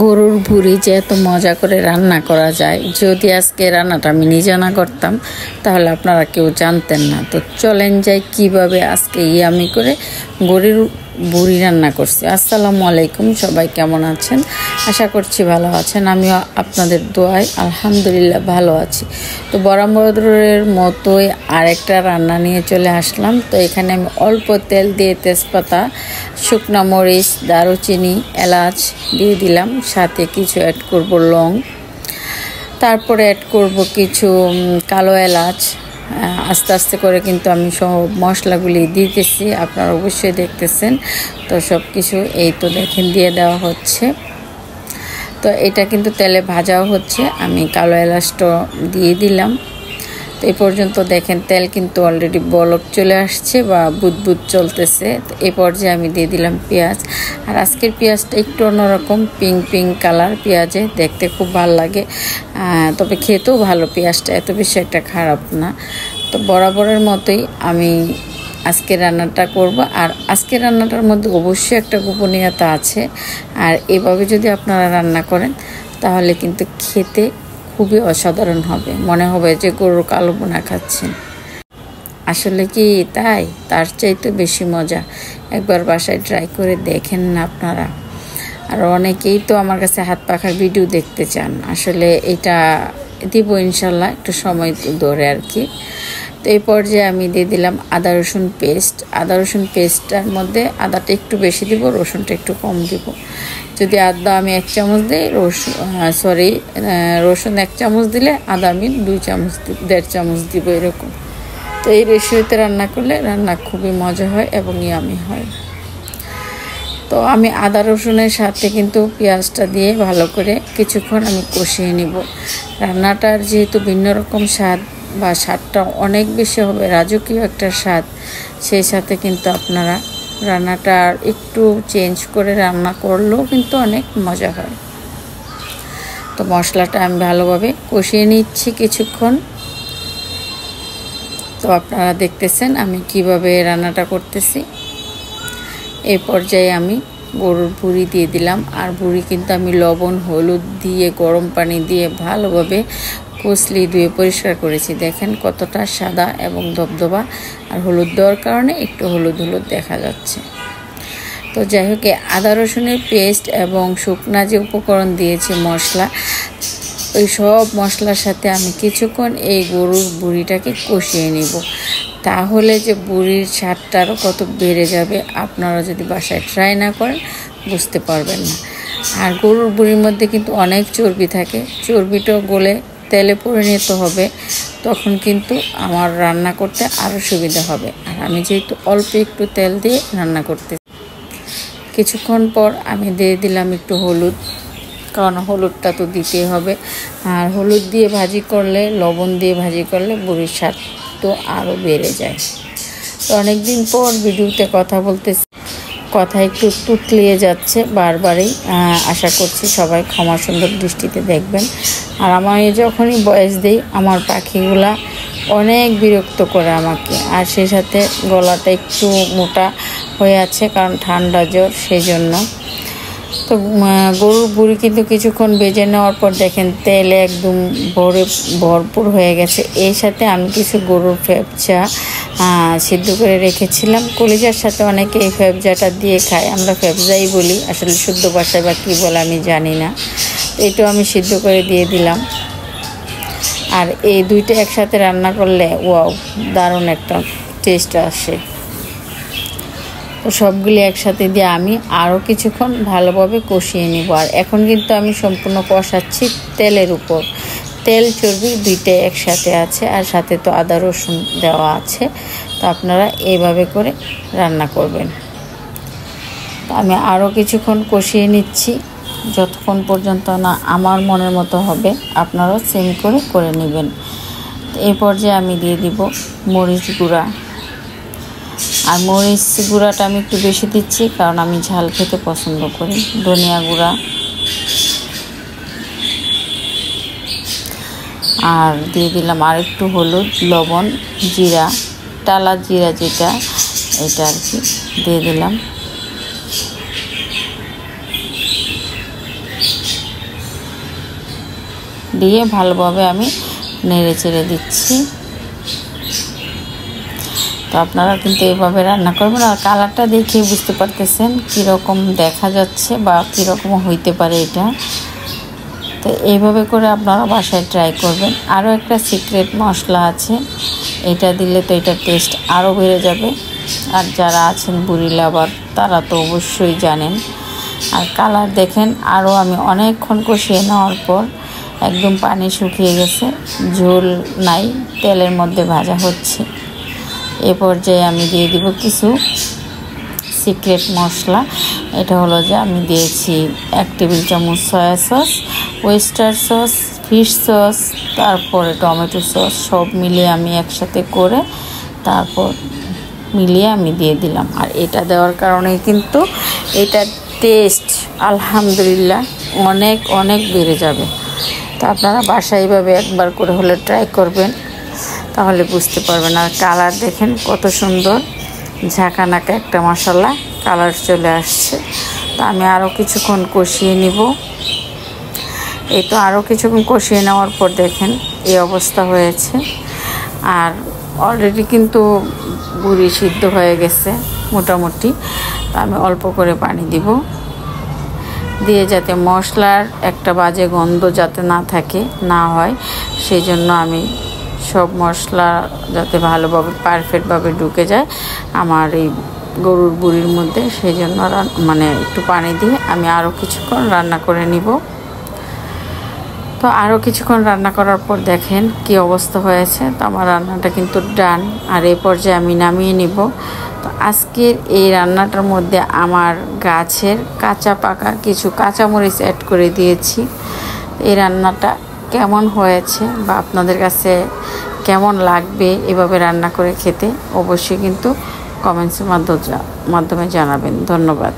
গরুর ভুঁড়ি যে এত মজা করে রান্না করা যায়, যদি আজকে রান্নাটা আমি নিজে না করতাম তাহলে আপনারা কেউ জানতেন না। তো চলেন যাই কীভাবে আজকে আমি করে গরুর ভুঁড়ি রান্না করছি। আসসালামু আলাইকুম, সবাই কেমন আছেন? আশা করছি ভালো আছেন। আমিও আপনাদের দোয়ায় আলহামদুলিল্লাহ ভালো আছি। তো বরাবরের মতোই আরেকটা রান্না নিয়ে চলে আসলাম। তো এখানে আমি অল্প তেল দিয়ে তেজপাতা, শুকনো মরিচ, দারুচিনি, এলাচ দিয়ে দিলাম, সাথে কিছু অ্যাড করব লং, তারপরে অ্যাড করব কিছু কালো এলাচ। আস্তে আস্তে করে কিন্তু আমি সব মশলাগুলি দিতেছি, আপনারা অবশ্যই দেখতেছেন। তো সব কিছু এই তো দেখেন দিয়ে দেওয়া হচ্ছে। তো এটা কিন্তু তেলে ভাজাও হচ্ছে। আমি কালো এলাচটা দিয়ে দিলাম। তো এই পর্যন্ত দেখেন তেল কিন্তু অলরেডি বলক চলে আসছে বা বুদবুদ চলতেছে। তো এই পর্যায়ে আমি দিয়ে দিলাম পেঁয়াজ। আর আজকের পেঁয়াজটা একটু অন্যরকম, পিঙ্ক পিঙ্ক কালার পেঁয়াজে, দেখতে খুব ভালো লাগে, তবে খেতেও ভালো। পেঁয়াজটা এত বেশি একটা খারাপ না। তো বরাবরের মতোই আমি আজকে রান্নাটা করব। আর আজকে রান্নাটার মধ্যে অবশ্যই একটা গোপনীয়তা আছে। আর এভাবে যদি আপনারা রান্না করেন তাহলে কিন্তু খেতে খুবই অসাধারণ হবে, মনে হবে যে গরুর কালো বোনা খাচ্ছেন। আসলে কি তাই? তার চাইতে বেশি মজা। একবার বাসায় ট্রাই করে দেখেন না আপনারা। আর অনেকেই তো আমার কাছে হাত পাখার ভিডিও দেখতে চান। আসলে এটা দিব ইনশাল্লাহ, একটু সময় ধরে আর কি। তো এই পর্যায়ে আমি দিয়ে দিলাম আদা রসুন পেস্ট। আদা রসুন পেস্টটার মধ্যে আদাটা একটু বেশি দিব, রসুনটা একটু কম দিব। যদি আদা আমি 1 চামচ দিই, রসুন 1 চামচ দিলে আদা আমি 2 চামচ 1.5 চামচ দিব, এরকম। তো এই রেশিওতে রান্না করলে রান্না খুবই মজা হয় এবং ইয়ামি হয়। তো আমি আদা রসুনের সাথে কিন্তু পেঁয়াজটা দিয়ে ভালো করে কিছুক্ষণ আমি কষিয়ে নিব। রান্নাটার যেহেতু ভিন্ন রকম স্বাদ, বা স্বাদটা অনেক বেশি হবে, রাজকীয় একটা স্বাদ, সেই সাথে কিন্তু আপনারা রান্নাটা একটু চেঞ্জ করে রান্না করলেও কিন্তু অনেক মজা হয়। তো মশলাটা আমি ভালোভাবে কষিয়ে নিচ্ছি কিছুক্ষণ। তো আপনারা দেখতেছেন আমি কিভাবে রান্নাটা করতেছি। এই পর্যায়ে আমি গরুর ভুঁড়ি দিয়ে দিলাম। আর ভুঁড়ি কিন্তু আমি লবণ হলুদ দিয়ে গরম পানি দিয়ে ভালোভাবে কষলি ধুয়ে পরিষ্কার করেছি। দেখেন কতটা সাদা এবং ধবধবা। আর হলুদ দেওয়ার কারণে একটু হলুদ হলুদ দেখা যাচ্ছে। তো যাই হোক, আদা রসুনের পেস্ট এবং শুকনা যে উপকরণ দিয়েছি মশলা, ওই সব মশলার সাথে আমি কিছুক্ষণ এই গরুর ভুঁড়িটাকে কষিয়ে নিব। তাহলে যে ভুঁড়ির স্বাদটা আরও কত বেড়ে যাবে, আপনারা যদি বাসায় ট্রাই না করেন বুঝতে পারবেন না। আর গরুর ভুঁড়ির মধ্যে কিন্তু অনেক চর্বি থাকে, চর্বিটা গলে তেলে পরিণত হবে, তখন কিন্তু আমার রান্না করতে আরও সুবিধা হবে। আর আমি যেহেতু অল্প একটু তেল দিয়ে রান্না করতে, কিছুক্ষণ পর আমি দিয়ে দিলাম একটু হলুদ, কারণ হলুদটা তো দিতেই হবে। আর হলুদ দিয়ে ভাজি করলে, লবণ দিয়ে ভাজি করলে ভুঁড়ির স্বাদ তো আরও বেড়ে যায়। তো অনেক দিন পর ভিডিওতে কথা বলতেছি, কথা একটু তুতলিয়ে যাচ্ছে বারবারই। আশা করছি সবাই ক্ষমা সুন্দর দৃষ্টিতে দেখবেন। আর আমার যখনই বয়স দিই, আমার পাখিগুলা অনেক বিরক্ত করে আমাকে। আর সেই সাথে গলাটা একটু মোটা হয়ে আছে, কারণ ঠান্ডা জ্বর, সেই জন্য। তো গরুর ভুঁড়ি কিন্তু কিছুক্ষণ ভেজে নেওয়ার পর দেখেন তেলে একদম ভরপুর হয়ে গেছে। এর সাথে আমি কিছু গরুর ফেপচা সিদ্ধ করে রেখেছিলাম। কলিজার সাথে অনেকে এই ফেপজাটা দিয়ে খায়, আমরা ফেপজাই বলি, আসলে শুদ্ধ ভাষায় বা কী বলে আমি জানি না। এটাও আমি সিদ্ধ করে দিয়ে দিলাম। আর এই দুইটা একসাথে রান্না করলে ওয়াও, দারুণ একটা টেস্ট আসে। তো সবগুলি একসাথে দিয়ে আমি আরও কিছুক্ষণ ভালোভাবে কষিয়ে নিব। আর এখন কিন্তু আমি সম্পূর্ণ কষাচ্ছি তেলের উপর। তেল চর্বি দুইটাই একসাথে আছে, আর সাথে তো আদা রসুন দেওয়া আছে। তো আপনারা এইভাবে করে রান্না করবেন। তো আমি আরও কিছুক্ষণ কষিয়ে নিচ্ছি, যতক্ষণ পর্যন্ত না আমার মনের মতো হবে। আপনারাও সেম করে নেবেন। তো এই পর্যায়ে আমি দিয়ে দিব মরিচ গুঁড়া। আর মরিচ গুঁড়াটা আমি একটু বেশি দিচ্ছি, কারণ আমি ঝাল খেতে পছন্দ করি। ধনিয়া গুঁড়া, আর দিয়ে দিলাম আর একটু হলুদ, লবণ, জিরা, টালা জিরা যেটা, এটা আর কি দিয়ে দিলাম। দিয়ে ভালোভাবে আমি নেড়ে চেড়ে দিচ্ছি। তো আপনারা কিন্তু এইভাবে রান্না করবেন। আর কালারটা দেখে বুঝতে পারতেছেন কীরকম দেখা যাচ্ছে বা কীরকম হইতে পারে এটা। তো এইভাবে করে আপনারা বাসায় ট্রাই করবেন। আরও একটা সিক্রেট মশলা আছে, এটা দিলে তো এটার টেস্ট আরও বেড়ে যাবে। আর যারা আছেন বুড়ি লাভার তারা তো অবশ্যই জানেন। আর কালার দেখেন, আরও আমি অনেকক্ষণ কষিয়ে নেওয়ার পর একদম পানি শুকিয়ে গেছে, ঝোল নাই, তেলের মধ্যে ভাজা হচ্ছে। এ পর্যায়ে আমি দিয়ে দিব কিছু সিক্রেট মশলা। এটা হলো যে আমি দিয়েছি 1 টেবিল চামচ soya sauce, oyster sauce, fish sauce, তারপরে টমেটো সস, সব মিলিয়ে আমি একসাথে করে তারপর মিলিয়ে আমি দিয়ে দিলাম। আর এটা দেওয়ার কারণে কিন্তু এটার টেস্ট আলহামদুলিল্লাহ অনেক অনেক বেড়ে যাবে। তো আপনারা বাসায় এইভাবে একবার করে হলে ট্রাই করবেন, তাহলে বুঝতে পারবেন। আর কালার দেখেন কত সুন্দর, ঝাঁকানাকা একটা মশলা কালার চলে আসছে। তো আমি আরও কিছুক্ষণ কষিয়ে নিব। এই তো আরও কিছুক্ষণ কষিয়ে নেওয়ার পর দেখেন এই অবস্থা হয়েছে। আর অলরেডি কিন্তু বুড়ি সিদ্ধ হয়ে গেছে মোটামুটি। তো আমি অল্প করে পানি দিব, দিয়ে যাতে মশলার একটা বাজে গন্ধ যাতে না থাকে, না হয়, সেই জন্য আমি সব মশলা যাতে ভালোভাবে পারফেক্টভাবে ঢুকে যায় আমার এই গরুর বুড়ির মধ্যে, সেই জন্য মানে একটু পানি দিয়ে আমি আরও কিছুক্ষণ রান্না করে নিব। তো আরও কিছুক্ষণ রান্না করার পর দেখেন কি অবস্থা হয়েছে। তো আমার রান্নাটা কিন্তু ডান। আর এই পর্যায়ে আমি নামিয়ে নিব। তো আজকের এই রান্নাটার মধ্যে আমার গাছের কাঁচা পাকা কিছু কাঁচামরিচ অ্যাড করে দিয়েছি। এই রান্নাটা কেমন হয়েছে বা আপনাদের কাছে কেমন লাগবে এভাবে রান্না করে খেতে, অবশ্যই কিন্তু কমেন্টসের মাধ্যমে জানাবেন। ধন্যবাদ।